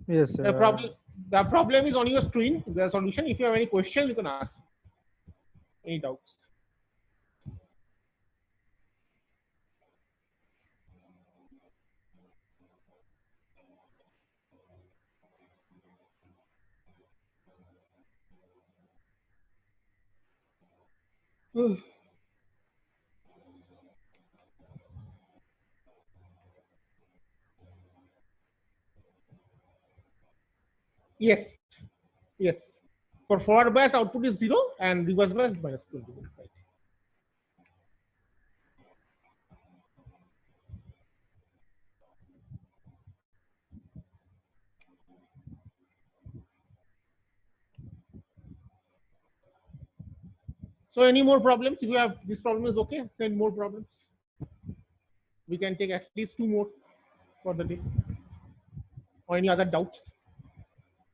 Yes, The sir. problem is on your screen. The solution. If you have any questions, you can ask. Any doubts? Yes, yes. For forward bias, output is 0, and reverse bias minus 20. Right. So, any more problems? If you have this problem is okay, send more problems. We can take at least 2 more for the day, or any other doubts.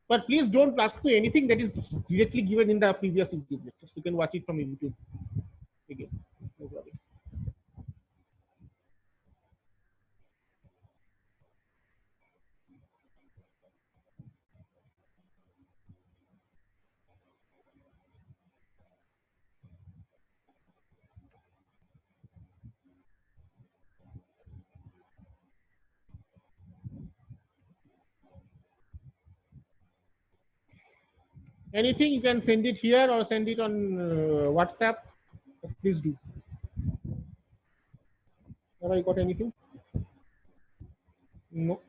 But please don't ask me anything that is directly given in the previous YouTube lectures. You can watch it from YouTube again. No problem. Anything you can send it here or send it on WhatsApp. Please do. Have I got anything? No.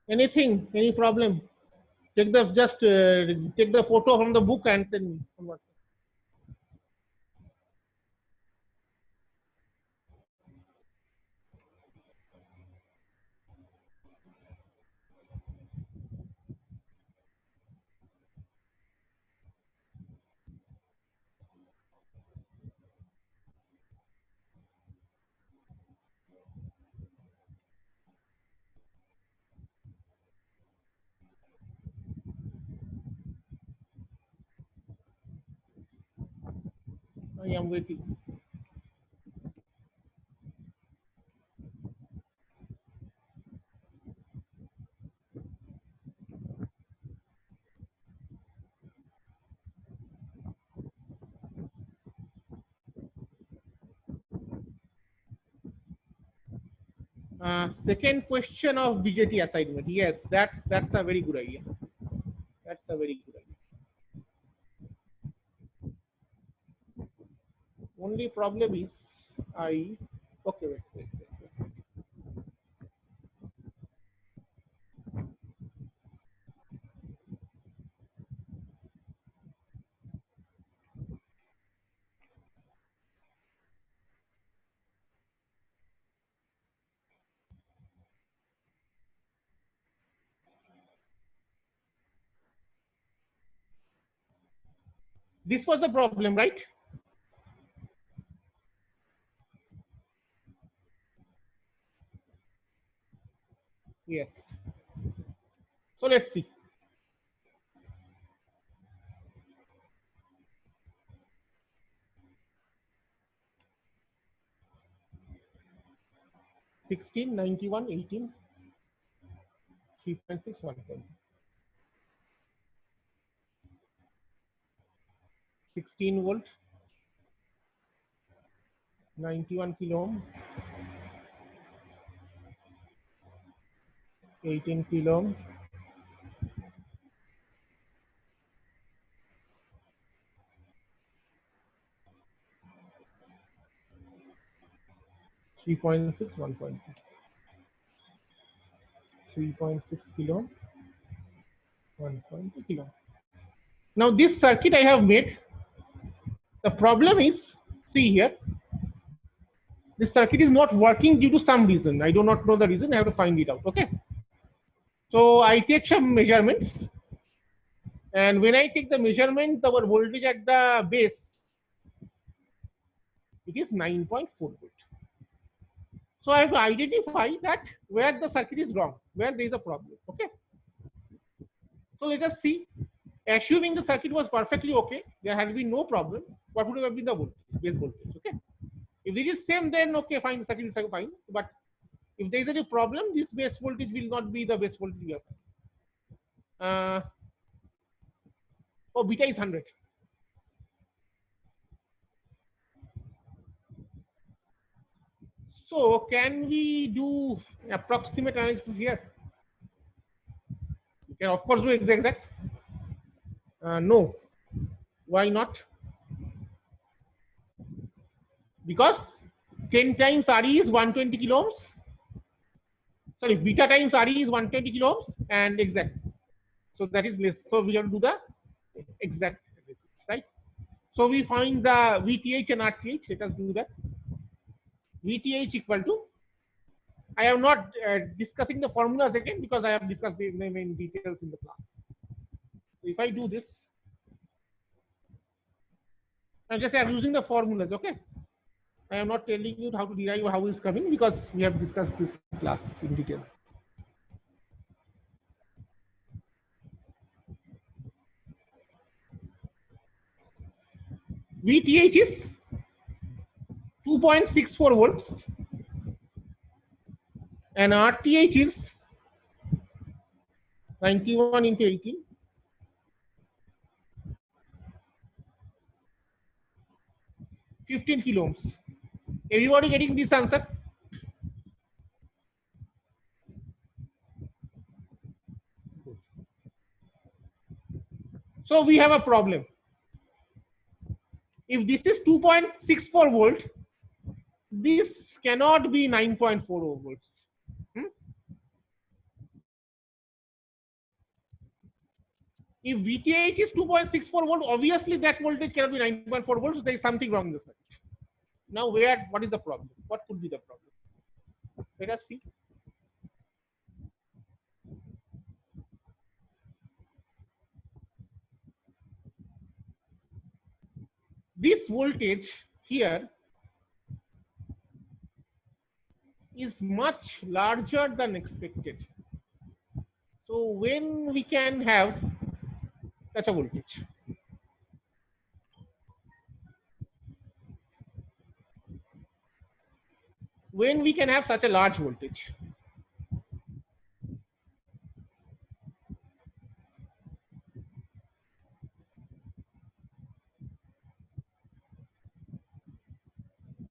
Anything? Any problem? Take the photo from the book and send me on WhatsApp. I am waiting. Second question of BJT assignment. Yes, that's a very good idea. That's a very good idea. Only problem is I okay wait. This was the problem, right? Yes. So let's see. Sixteen, 91, 18, 3.6, 1.2. 16 volt, 91 kilo ohm, 18 kilo ohm, 3.6, 1.2. 3.6 kilo ohm, 1.2 kilo ohm. Now this circuit I have made, the problem is, see here, this circuit is not working due to some reason. I do not know the reason. I have to find it out. Okay. So I take some measurements, and when I take the measurement, our voltage at the base, it is 9.4 volt. So I have to identify that where the circuit is wrong, where there is a problem. Okay. So let us see. Assuming the circuit was perfectly okay, there had been no problem. What would have been the voltage, base voltage? Okay. If it is same, then okay, fine. The circuit is fine. But if there is any problem, this base voltage will not be the base voltage we have. Oh, beta is 100. So can we do approximate analysis here? You can of course do exact. No. Why not? Because 10 times RE is 120 kilo ohms. Sorry, beta times RE is 120 kilo ohms and exact. So that is less. So we have to do the exact, right? So we find the VTH and RTH. Let us do that. VTH equal to, I am not discussing the formulas again because I have discussed the main details in the class. So if I do this, I'm just using the formulas, okay? I am not telling you how to derive how it's coming because we have discussed this class in detail. VTH is 2.64 volts and RTH is 91 into 18. 15 kilo ohms. Everybody getting this answer? So we have a problem. If this is 2.64 volt, this cannot be 9.4 volts. If VTH is 2.64 volt, obviously that voltage cannot be 9.4 volts. So there is something wrong in the circuit. Now, what is the problem? What could be the problem? Let us see. This voltage here is much larger than expected. So when we can have such a voltage? When we can have such a large voltage?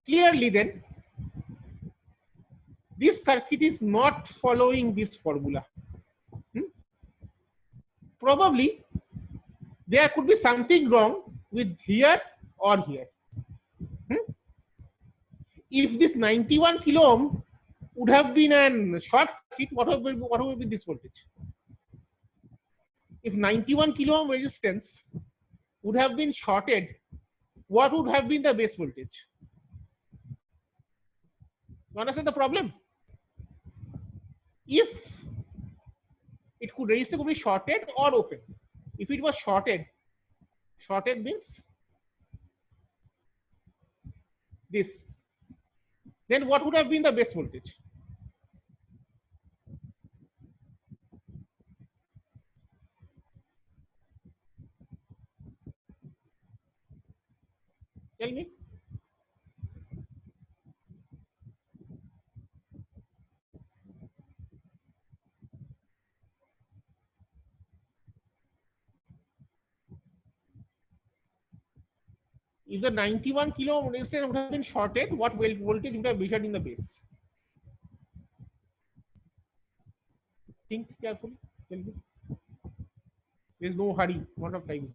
Clearly then, this circuit is not following this formula. Probably there could be something wrong with here or here. If this 91 kilo ohm would have been a short circuit, what would be this voltage? If 91 kilo ohm resistance would have been shorted, what would have been the base voltage? You understand the problem? If it could resistor could be shorted or open. If it was shorted means this. Then what would have been the base voltage? Tell me. If the 91 kilo ohm resistance would have been shorted, what voltage would have measured in the base? Think carefully. Tell me. There is no hurry. Not of time.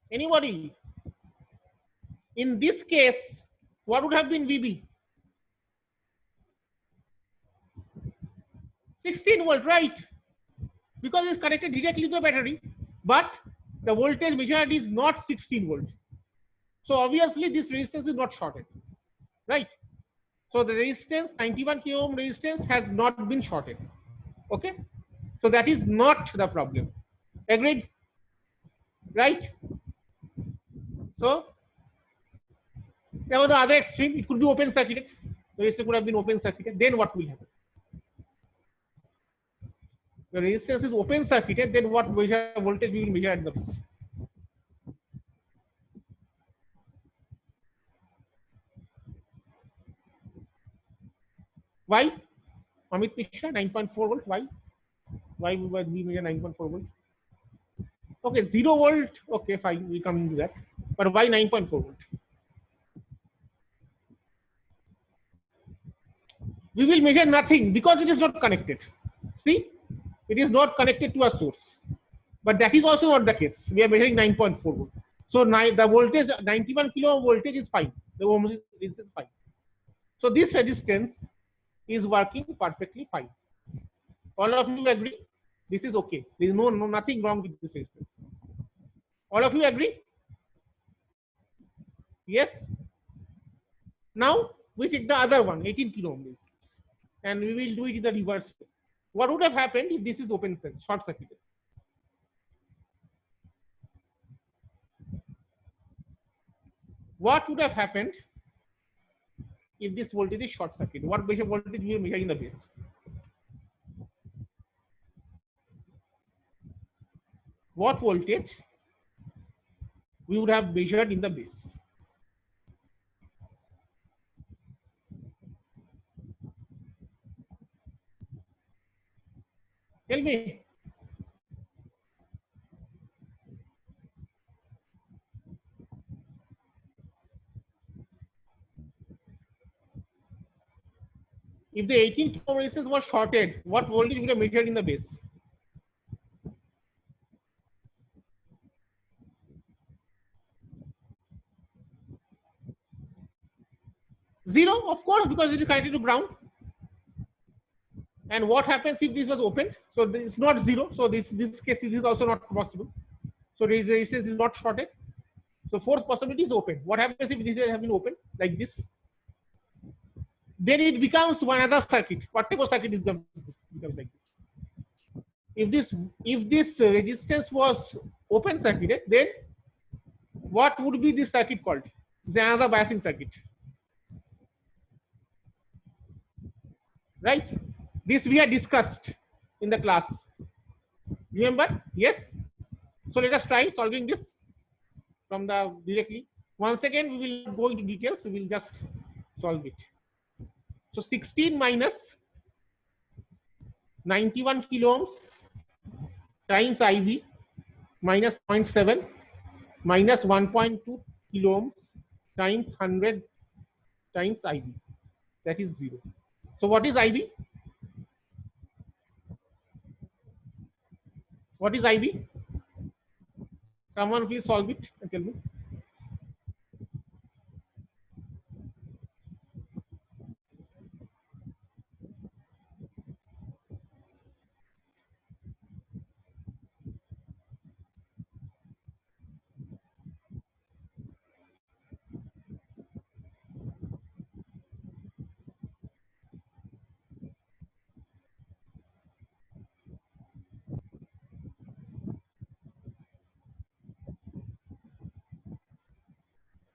Anybody? In this case, what would have been VB? 16 volt, right? Because it's connected directly to the battery. But the voltage measured is not 16 volt. So obviously this resistance is not shorted, right? So the resistance 91 kilo ohm resistance has not been shorted. Okay, so that is not the problem. Agreed, right? So now the other extreme, it could be open circuited. The resistor could have been open circuited. Then what will happen? The resistance is open circuited. Then what measure voltage we will measure at the base? Why? Amit Mishra, 9.4 volt. Why? Why would we measure 9.4 volt? Okay, 0 volt. Okay, fine. We come into that. But why 9.4 volt? We will measure nothing because it is not connected. See, it is not connected to a source. But that is also not the case. We are measuring 9.4 volt. So the voltage, 91 kilo voltage is fine. The ohm resistance is fine. So this resistance is working perfectly fine. All of you agree? This is okay. There is nothing wrong with this resistance. All of you agree? Yes. Now we take the other one, 18 kilo ohm resistance, and we will do it in the reverse way. What would have happened if this is open circuit, short circuited? What would have happened if this voltage is short circuit? What base voltage we are measuring the base? What voltage we would have measured in the base? Tell me. If the 18 kilo resistance was shorted, what voltage would have measured in the base? Zero, of course, because it is connected to ground. And what happens if this was opened? So it's not zero. So this case this is also not possible. So the resistance is not shorted. So fourth possibility is open. What happens if this has been opened like this? Then it becomes one other circuit. What type of circuit becomes like this? If this resistance was open circuited, then what would be this circuit called? It's another biasing circuit, right? This we had discussed in the class. Remember? Yes. So let us try solving this from the directly. Once again, we will go into details. We will just solve it. So 16 minus 91 kilo ohms times IV minus 0.7 minus 1.2 kilo ohms times 100 times IV. That is 0. So what is IV? What is IV? Someone please solve it and tell me.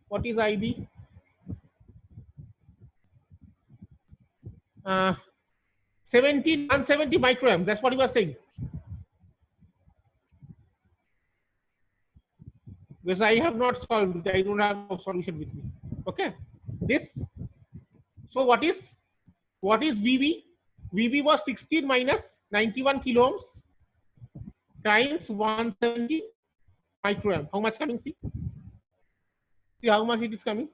What is IB? 170 microamps. That's what you are saying. Because I have not solved it. I don't have a solution with me. Okay. This. So what is VB? VB was 16 minus 91 kilo ohms times 170 microamp. How much coming? See how much it is coming.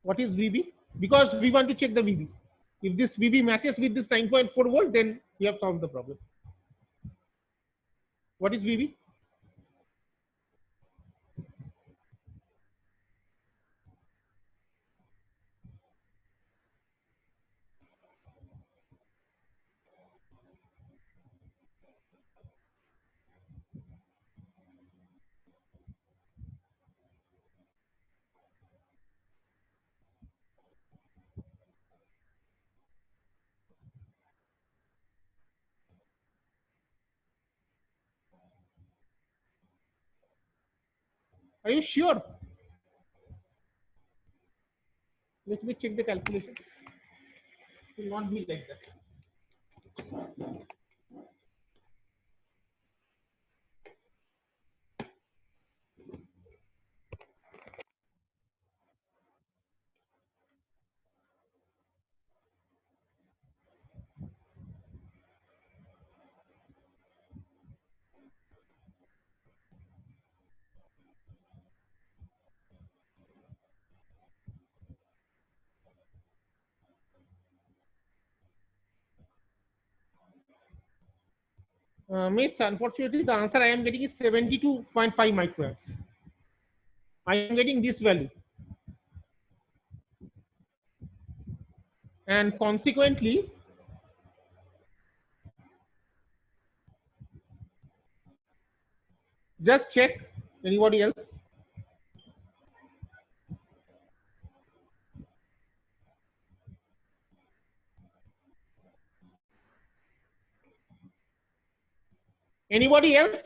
What is VB? Because we want to check the VB. If this VB matches with this 9.4 volt, then We have solved the problem. What is VB? Are you sure? Let me check the calculation. It will not be like that. Myth, unfortunately, the answer I am getting is 72.5 microamps. I am getting this value. And consequently, just check anybody else. Anybody else?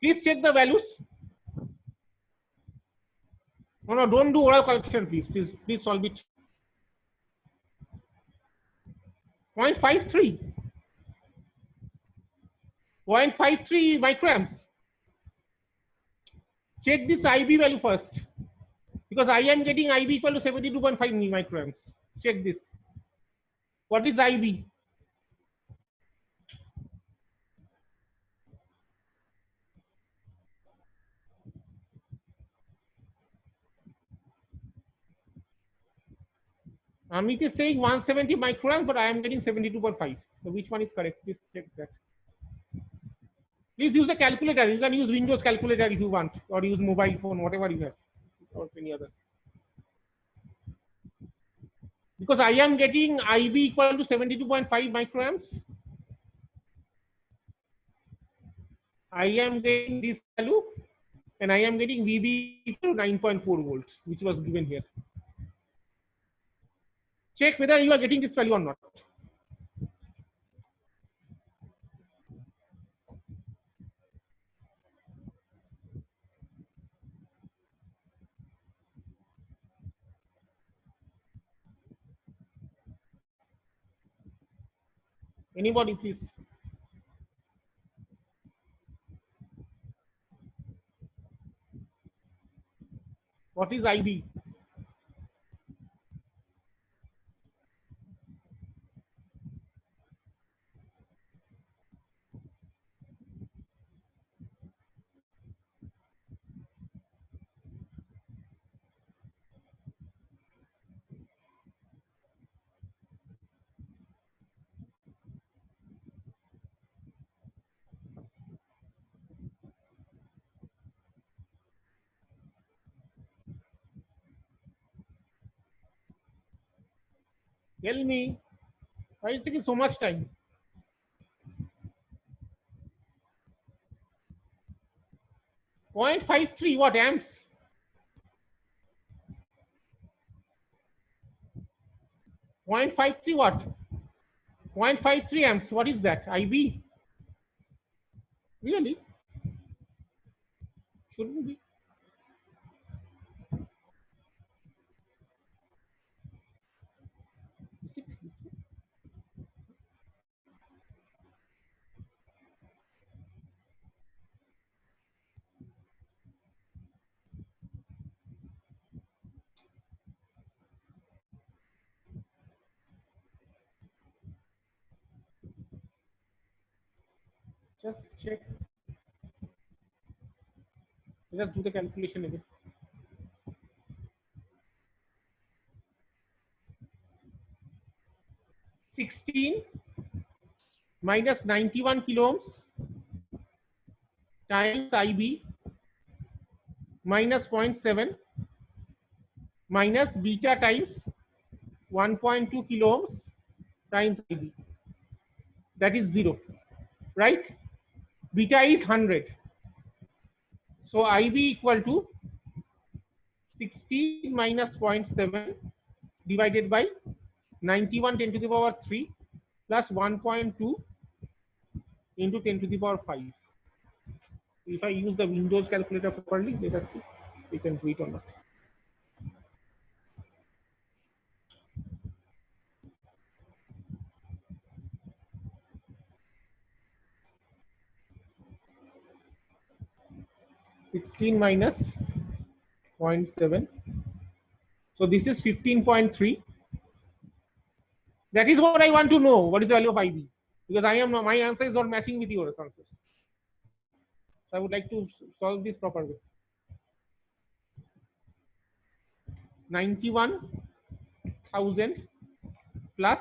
Please check the values. No, no, don't do oral correction, please. Please solve it. 0.53. 0.53 microamps. Check this IB value first. Because I am getting IB equal to 72.5 microamps. Check this. What is IB? Amit is saying 170 microamps, but I am getting 72.5. So which one is correct? Please check that. Please use a calculator. You can use Windows calculator if you want, or use mobile phone, whatever you have, or any other. Because I am getting IB equal to 72.5 microamps. I am getting this value, and I am getting VB equal to 9.4 volts, which was given here. Check whether you are getting this value or not. Anybody, please. What is IB? Tell me. Why is it taking so much time? 0.53 what amps? 0.53 what? 0.53 amps. What is that? IB? Really? Shouldn't be. Is it? Just check. Just do the calculation again. 16 minus 91 kilo ohms times IB minus 0.7 minus beta times 1.2 kilo ohms times IB. That is 0, right? Beta is 100. So IB equal to 16 minus 0.7 divided by 91 10 to the power 3 plus 1.2 into 10 to the power 5. If I use the Windows calculator properly, let us see we can do it or not. (16 minus 0.7). So this is 15.3. That is what I want to know. What is the value of IB? Because my answer is not matching with your answers. So I would like to solve this properly. 91,000 plus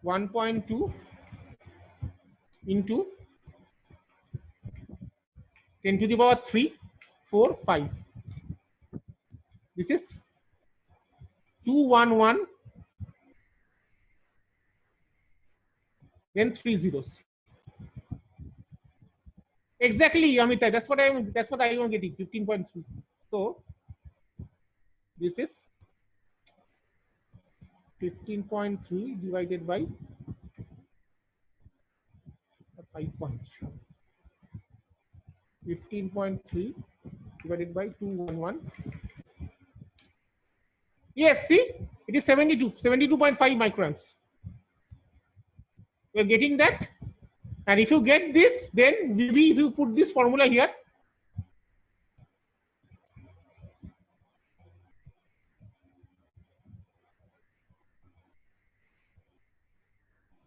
1.2 into 10 to the power 3, 4, 5. This is 211, then 3 zeros. Exactly, Amita. That's what I am getting. 15.3. So this is 15.3 divided by 5 points. 15.3 divided by 211. Yes, see, it is 72.5 microns. You are getting that? And if you get this, then maybe if you put this formula here,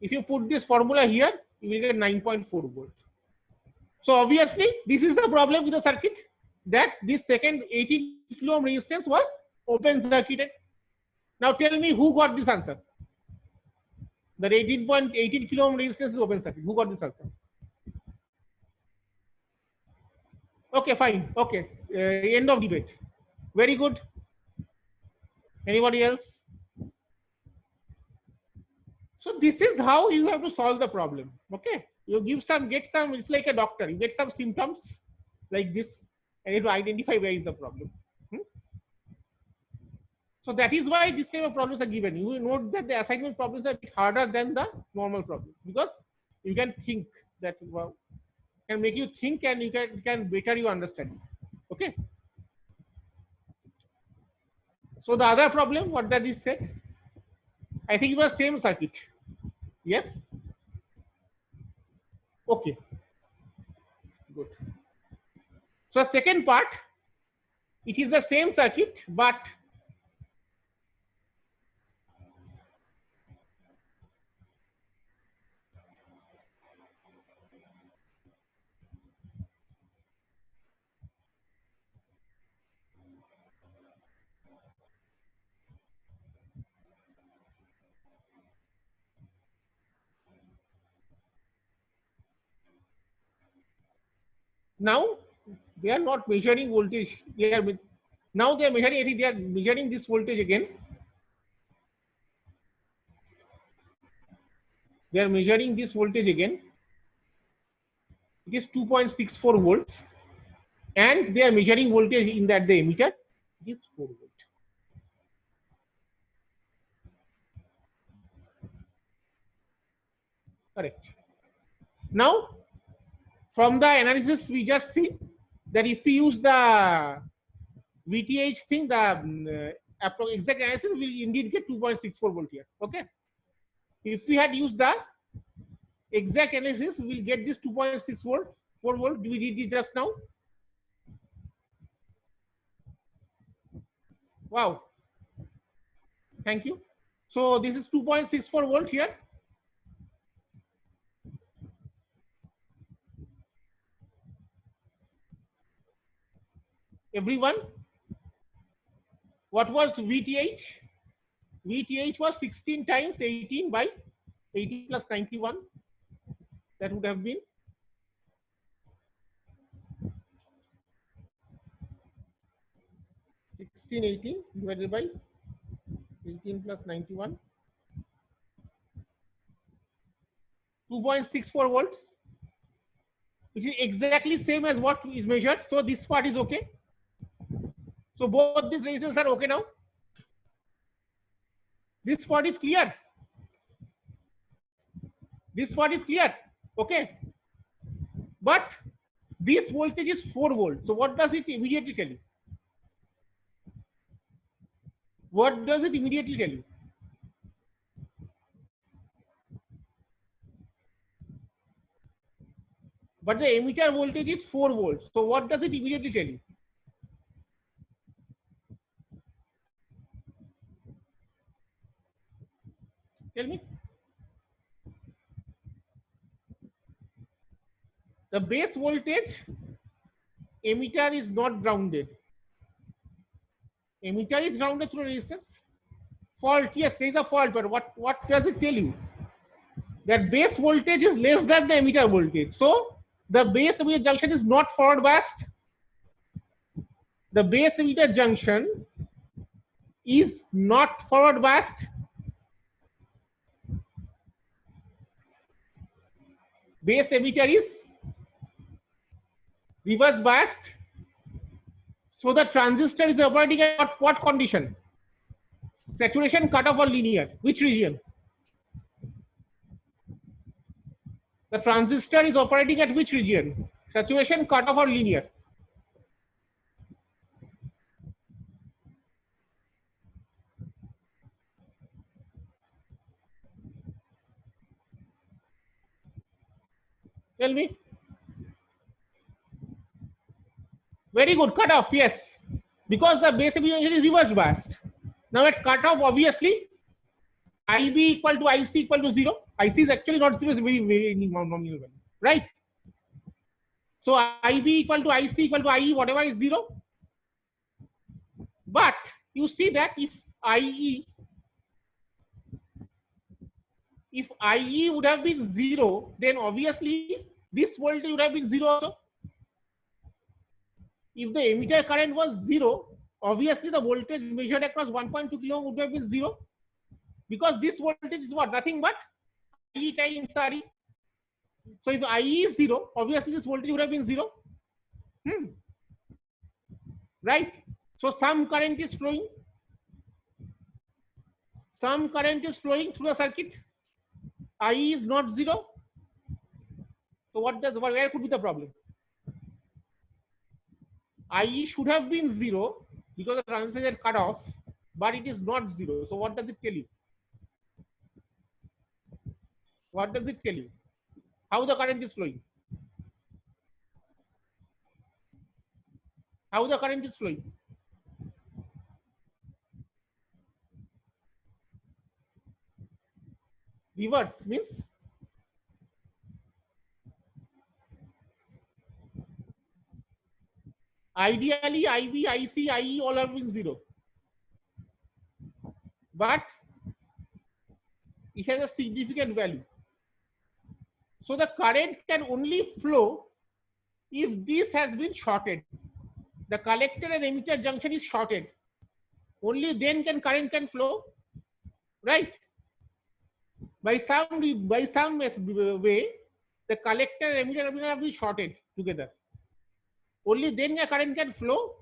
if you put this formula here, you will get 9.4 volt. So obviously, this is the problem with the circuit, that this second 18 kilo ohm resistance was open circuited. Now tell me who got this answer? That 18 kilo ohm resistance is open circuit. Who got this answer? Okay, fine. Okay, end of debate. Very good. Anybody else? So this is how you have to solve the problem. Okay, you get some. It's like a doctor. You get some symptoms like this, and you have to identify where is the problem. So that is why this kind of problems are given. You will note that the assignment problems are a bit harder than the normal problems, because you can think that, well, can make you think, and you can better you understand. Okay. So the other problem, what that is said, I think it was same circuit. Yes. Okay. Good. So second part, it is the same circuit, but now they are not measuring voltage. Now they are measuring. I think they are measuring this voltage again. They are measuring this voltage again. It is 2.64 volts, and they are measuring voltage in that the emitter. It is 4 volt. Correct. Now, from the analysis, we just see that if we use the VTH thing, the exact analysis, we indeed get 2.64 volt here. Okay. If we had used the exact analysis, we will get this 2.6 volt, 4 volt. We did it just now. Wow. Thank you. So this is 2.64 volt here. Everyone, what was VTH? VTH was 16 times 18 by 80 plus 91, that would have been 1618 divided by 18 plus 91, 2.64 volts, which is exactly same as what is measured. So this part is okay. So both these resistors are okay now. This part is clear. This part is clear. Okay. But this voltage is 4 volts. So what does it immediately tell you? What does it immediately tell you? But the emitter voltage is 4 volts. So what does it immediately tell you? Tell me. The base voltage emitter is not grounded. Emitter is grounded through resistance. Fault, yes, there is a fault, but what does it tell you? That base voltage is less than the emitter voltage. So the base emitter junction is not forward biased. The base emitter junction is not forward biased. Base emitter is reverse biased. So the transistor is operating at what condition? Saturation, cutoff, or linear? Which region? The transistor is operating at which region? Saturation, cutoff, or linear? Tell me. Very good, cutoff, yes. Because the base emitter is reverse biased. Now at cutoff, obviously, IB equal to IC equal to 0. IC is actually not 0, it's very nominal value, right? So IB equal to IC equal to IE, whatever is 0. But you see that if IE would have been 0, then obviously this voltage would have been 0 also. If the emitter current was 0, obviously the voltage measured across 1.2 kilo ohm would have been 0, because this voltage is what? Nothing but IE times RE. So if IE is 0, obviously this voltage would have been 0. Right? So some current is flowing. Some current is flowing through the circuit. IE is not 0. So where could be the problem? IE should have been 0 because the transistor is cut off, but it is not 0. So what does it tell you? What does it tell you? How the current is flowing? How the current is flowing? Reverse means ideally IB, IC, IE all have been 0. But it has a significant value. So the current can only flow if this has been shorted. The collector and emitter junction is shorted. Only then current can flow, right? By some way, the collector and emitter have been shorted together. Only then a current can flow.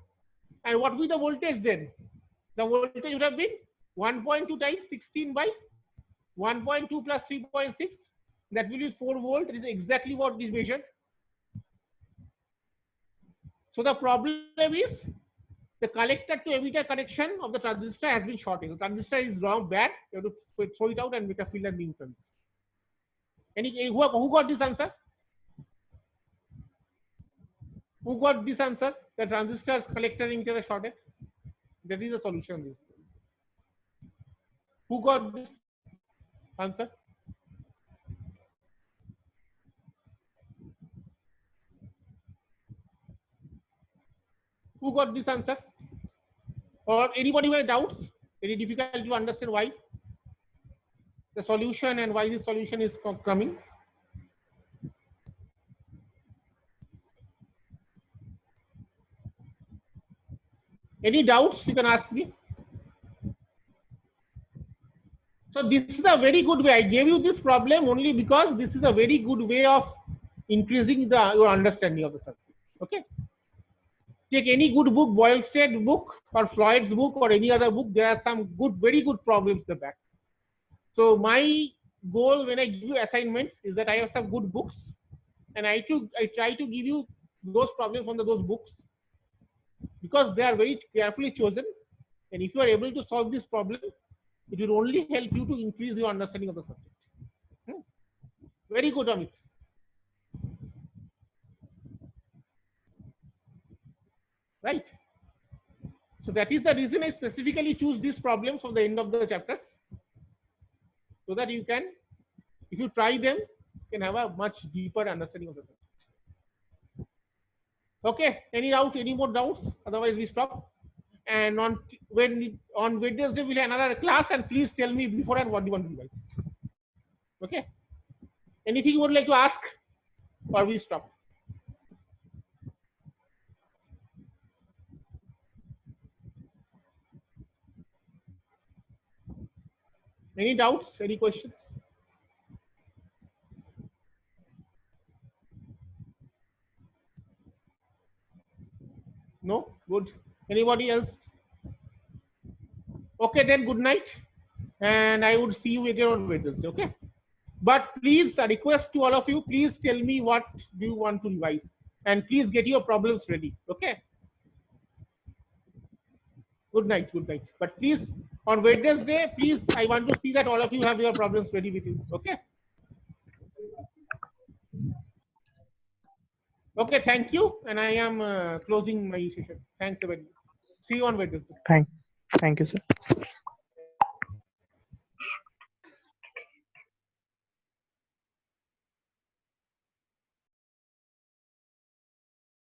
And what will be the voltage then? The voltage would have been 1.2 times 16 by 1.2 plus 3.6. That will be 4 volt. It is exactly what is measured. So the problem is the collector to emitter connection of the transistor has been shorted. The transistor is wrong, bad. You have to throw it out and make a field and beam transistor. Who got this answer? Who got this answer? The transistor's collector and emitter are shorted. That is the solution. Who got this answer? Who got this answer? Or anybody who has doubts? Any difficulty to understand why? the solution and why the solution is coming. Any doubts you can ask me. So this is a very good way. I gave you this problem only because this is a very good way of increasing your understanding of the subject. Okay. Take any good book, Boylston book or Floyd's book or any other book. There are some good, very good problems in the back. So my goal when I give you assignments is that I have some good books, and I try to give you those problems from those books because they are very carefully chosen. And if you are able to solve this problem, it will only help you to increase your understanding of the subject. Very good, Amit. Right. So that is the reason I specifically choose these problems from the end of the chapters, so that you can, if you try them, you can have a much deeper understanding of the subject. Okay. Any doubt? Any more doubts? Otherwise, we stop. And on Wednesday we'll have another class, and please tell me beforehand what you want to revise. Okay. Anything you would like to ask, or we stop? Any doubts? Any questions? No? Good. Anybody else? Okay, then good night. And I would see you again on Wednesday. Okay. But please, a request to all of you, please tell me what do you want to revise. And please get your problems ready. Okay. Good night. Good night. But please, on Wednesday, please, I want to see that all of you have your problems ready with you. Okay. Okay, thank you. And I am closing my session. Thanks, everybody. See you on Wednesday. Thank you, sir.